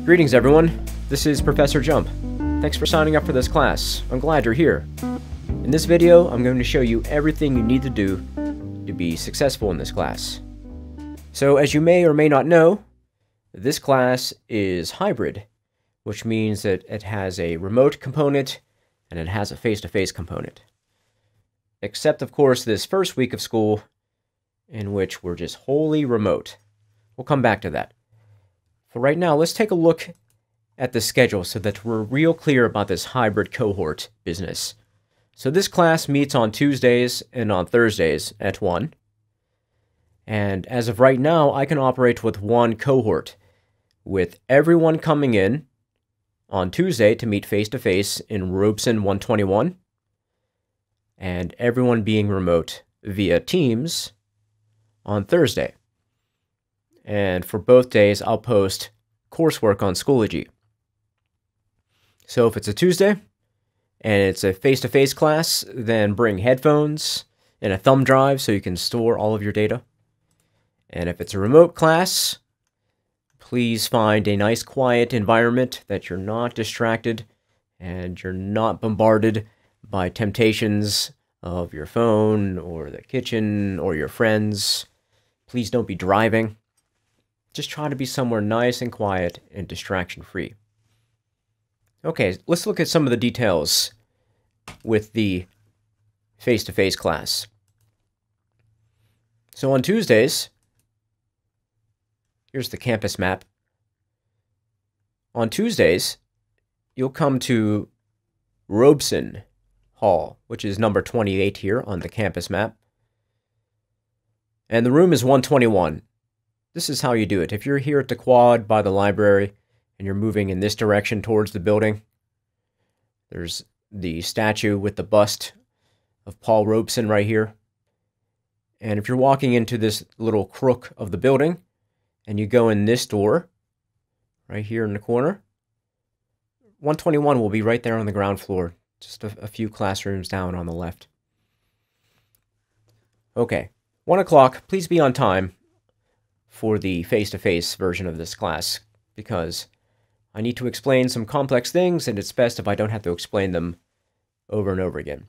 Greetings everyone, this is Professor Jump. Thanks for signing up for this class. I'm glad you're here. In this video, I'm going to show you everything you need to do to be successful in this class. So as you may or may not know, this class is hybrid, which means that it has a remote component and it has a face-to-face component. Except of course this first week of school in which we're just wholly remote. We'll come back to that. For right now, let's take a look at the schedule so that we're real clear about this hybrid cohort business. So this class meets on Tuesdays and on Thursdays at 1. And as of right now, I can operate with one cohort, with everyone coming in on Tuesday to meet face-to-face in Robeson 121, and everyone being remote via Teams on Thursday. And for both days, I'll post coursework on Schoology. So if it's a Tuesday, and it's a face-to-face class, then bring headphones and a thumb drive so you can store all of your data. And if it's a remote class, please find a nice quiet environment that you're not distracted and you're not bombarded by temptations of your phone or the kitchen or your friends. Please don't be driving. Just try to be somewhere nice and quiet and distraction-free. Okay, let's look at some of the details with the face-to-face class. So on Tuesdays, here's the campus map. On Tuesdays, you'll come to Robeson Hall, which is number 28 here on the campus map. And the room is 121. This is how you do it. If you're here at the quad by the library and you're moving in this direction towards the building, there's the statue with the bust of Paul Robeson right here. And if you're walking into this little crook of the building and you go in this door right here in the corner, 121 will be right there on the ground floor, just a few classrooms down on the left. Okay, 1 o'clock, please be on time for the face-to-face version of this class, because I need to explain some complex things, and it's best if I don't have to explain them over and over again.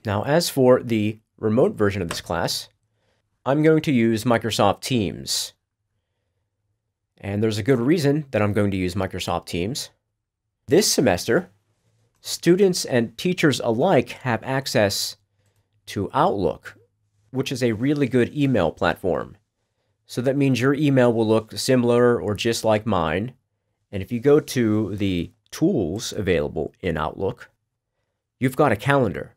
Now, as for the remote version of this class, I'm going to use Microsoft Teams. And there's a good reason that I'm going to use Microsoft Teams. This semester, students and teachers alike have access to Outlook, which is a really good email platform. So that means your email will look similar or just like mine. And if you go to the tools available in Outlook, you've got a calendar.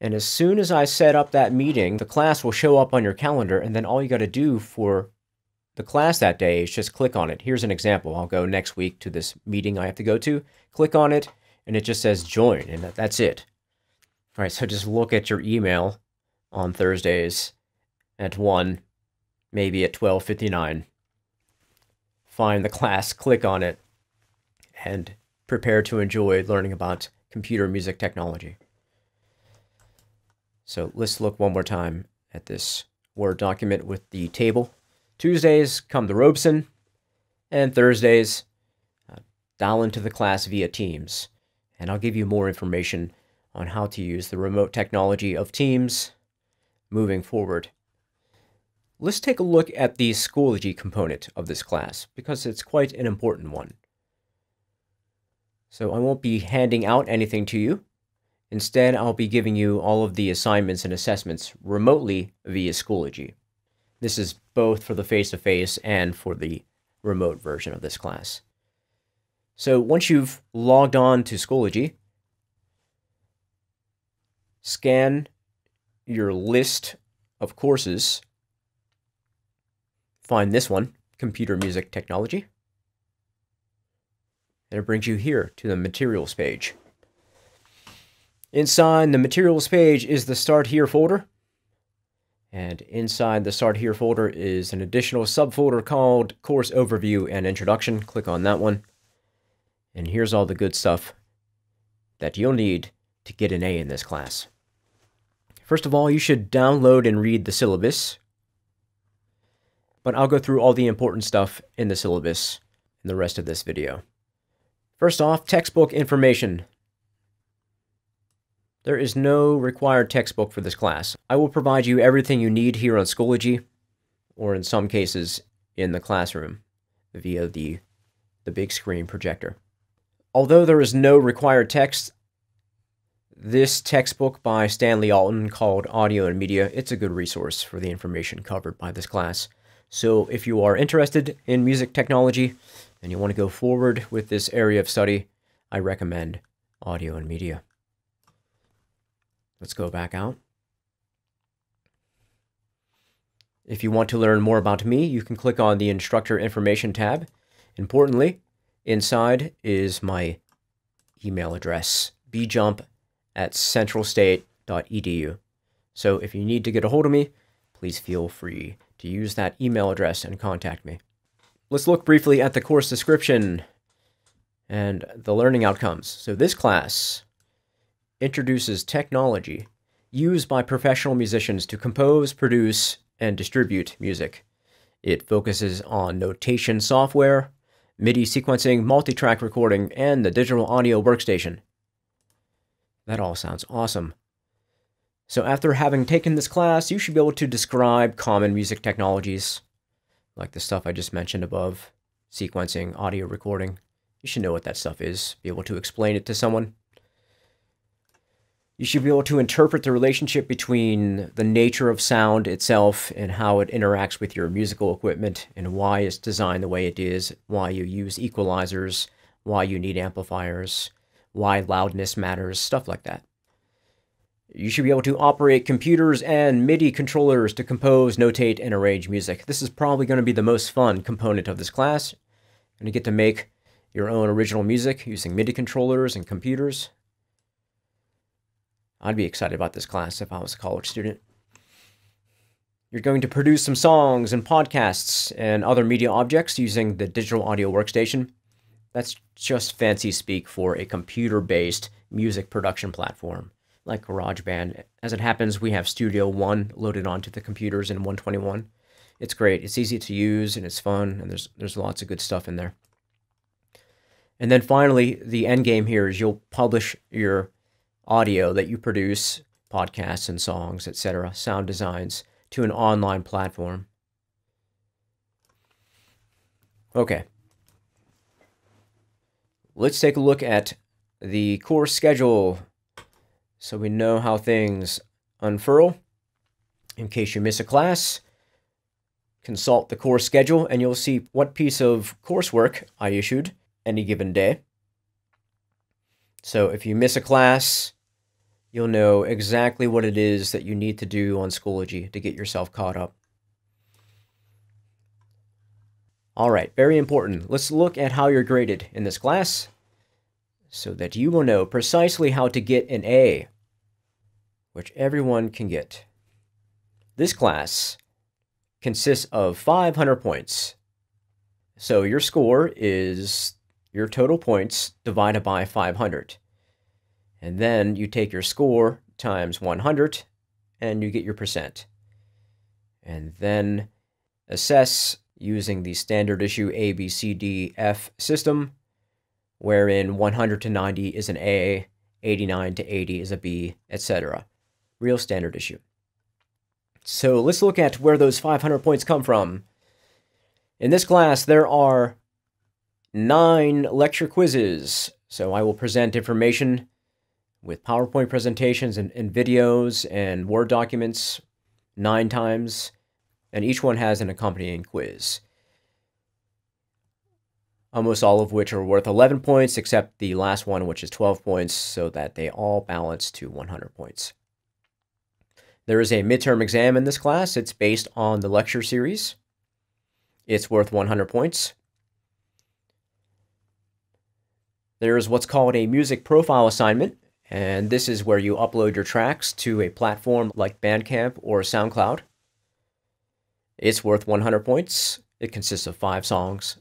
And as soon as I set up that meeting, the class will show up on your calendar, and then all you got to do for the class that day is just click on it. Here's an example. I'll go next week to this meeting I have to go to, click on it, and it just says join, and that's it. All right, so just look at your email on Thursdays at 1, maybe at 12:59. Find the class, click on it, and prepare to enjoy learning about computer music technology. So let's look one more time at this Word document with the table. Tuesdays, come to Robeson, and Thursdays, dial into the class via Teams. And I'll give you more information on how to use the remote technology of Teams moving forward. Let's take a look at the Schoology component of this class, because it's quite an important one. So I won't be handing out anything to you. Instead, I'll be giving you all of the assignments and assessments remotely via Schoology. This is both for the face-to-face and for the remote version of this class. So once you've logged on to Schoology, scan your list of courses. Find this one, Computer Music Technology, and it brings you here to the Materials page. Inside the Materials page is the Start Here folder, and inside the Start Here folder is an additional subfolder called Course Overview and Introduction. Click on that one, and here's all the good stuff that you'll need to get an A in this class. First of all, you should download and read the syllabus. But I'll go through all the important stuff in the syllabus in the rest of this video. First off, textbook information. There is no required textbook for this class. I will provide you everything you need here on Schoology, or in some cases in the classroom via the big screen projector. Although there is no required text, this textbook by Stanley Alton called Audio and Media, it's a good resource for the information covered by this class. So if you are interested in music technology and you want to go forward with this area of study, I recommend Audio and Media. Let's go back out. If you want to learn more about me, you can click on the Instructor Information tab. Importantly, inside is my email address, bjump@centralstate.edu. So if you need to get a hold of me, please feel free to use that email address and contact me. Let's look briefly at the course description and the learning outcomes. So this class introduces technology used by professional musicians to compose, produce, and distribute music. It focuses on notation software, MIDI sequencing, multi-track recording, and the Digital Audio Workstation. That all sounds awesome. So after having taken this class, you should be able to describe common music technologies, like the stuff I just mentioned above, sequencing, audio recording. You should know what that stuff is, be able to explain it to someone. You should be able to interpret the relationship between the nature of sound itself and how it interacts with your musical equipment and why it's designed the way it is, why you use equalizers, why you need amplifiers, why loudness matters, stuff like that. You should be able to operate computers and MIDI controllers to compose, notate, and arrange music. This is probably going to be the most fun component of this class. You're going to get to make your own original music using MIDI controllers and computers. I'd be excited about this class if I was a college student. You're going to produce some songs and podcasts and other media objects using the Digital Audio Workstation. That's just fancy speak for a computer-based music production platform, like GarageBand. As it happens, we have Studio One loaded onto the computers in 121. It's great. It's easy to use, and it's fun, and there's lots of good stuff in there. And then finally, the end game here is you'll publish your audio that you produce, podcasts and songs, etc., sound designs, to an online platform. Okay. Let's take a look at the course schedule so we know how things unfurl. In case you miss a class, consult the course schedule and you'll see what piece of coursework I issued any given day. So if you miss a class, you'll know exactly what it is that you need to do on Schoology to get yourself caught up. All right, very important. Let's look at how you're graded in this class so that you will know precisely how to get an A, which everyone can get. This class consists of 500 points. So your score is your total points divided by 500. And then you take your score times 100 and you get your percent. And then assess using the standard issue A, B, C, D, F system, wherein 100 to 90 is an A, 89 to 80 is a B, etc. Real standard issue. So let's look at where those 500 points come from. In this class, there are 9 lecture quizzes. So I will present information with PowerPoint presentations and videos and Word documents 9 times, and each one has an accompanying quiz. Almost all of which are worth 11 points, except the last one, which is 12 points, so that they all balance to 100 points. There is a midterm exam in this class. It's based on the lecture series. It's worth 100 points. There is what's called a music profile assignment, and this is where you upload your tracks to a platform like Bandcamp or SoundCloud. It's worth 100 points. It consists of 5 songs.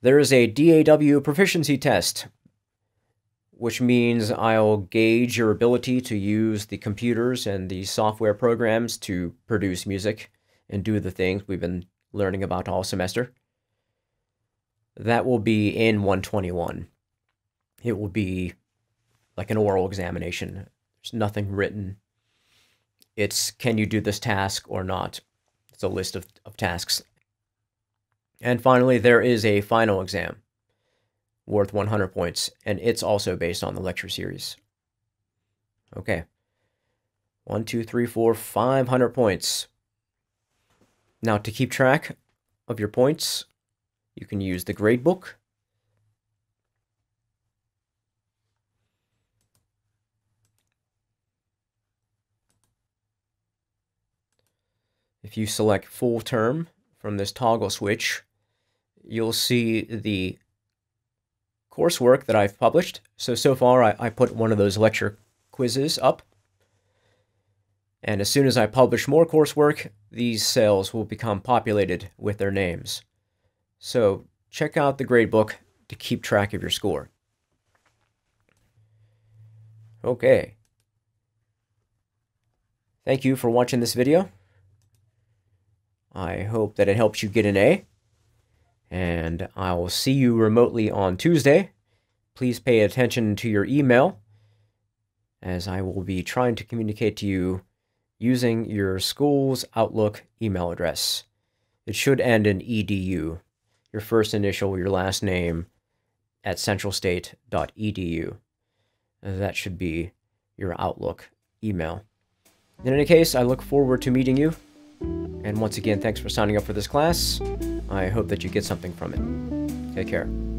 There is a DAW proficiency test, which means I'll gauge your ability to use the computers and the software programs to produce music and do the things we've been learning about all semester. that will be in 121. It will be like an oral examination. There's nothing written. It's, can you do this task or not? It's a list of tasks. And finally, there is a final exam worth 100 points, and it's also based on the lecture series. Okay. 1, 2, 3, 4, 500 points. Now, to keep track of your points, you can use the gradebook. If you select full term from this toggle switch, you'll see the coursework that I've published. So far, I put one of those lecture quizzes up. And as soon as I publish more coursework, these cells will become populated with their names. So check out the gradebook to keep track of your score. Okay. Thank you for watching this video. I hope that it helps you get an A. And I will see you remotely on Tuesday. Please pay attention to your email, as I will be trying to communicate to you using your school's Outlook email address. It should end in edu, your first initial, your last name, at centralstate.edu. That should be your Outlook email. In any case, I look forward to meeting you. And once again, thanks for signing up for this class. I hope that you get something from it. Take care.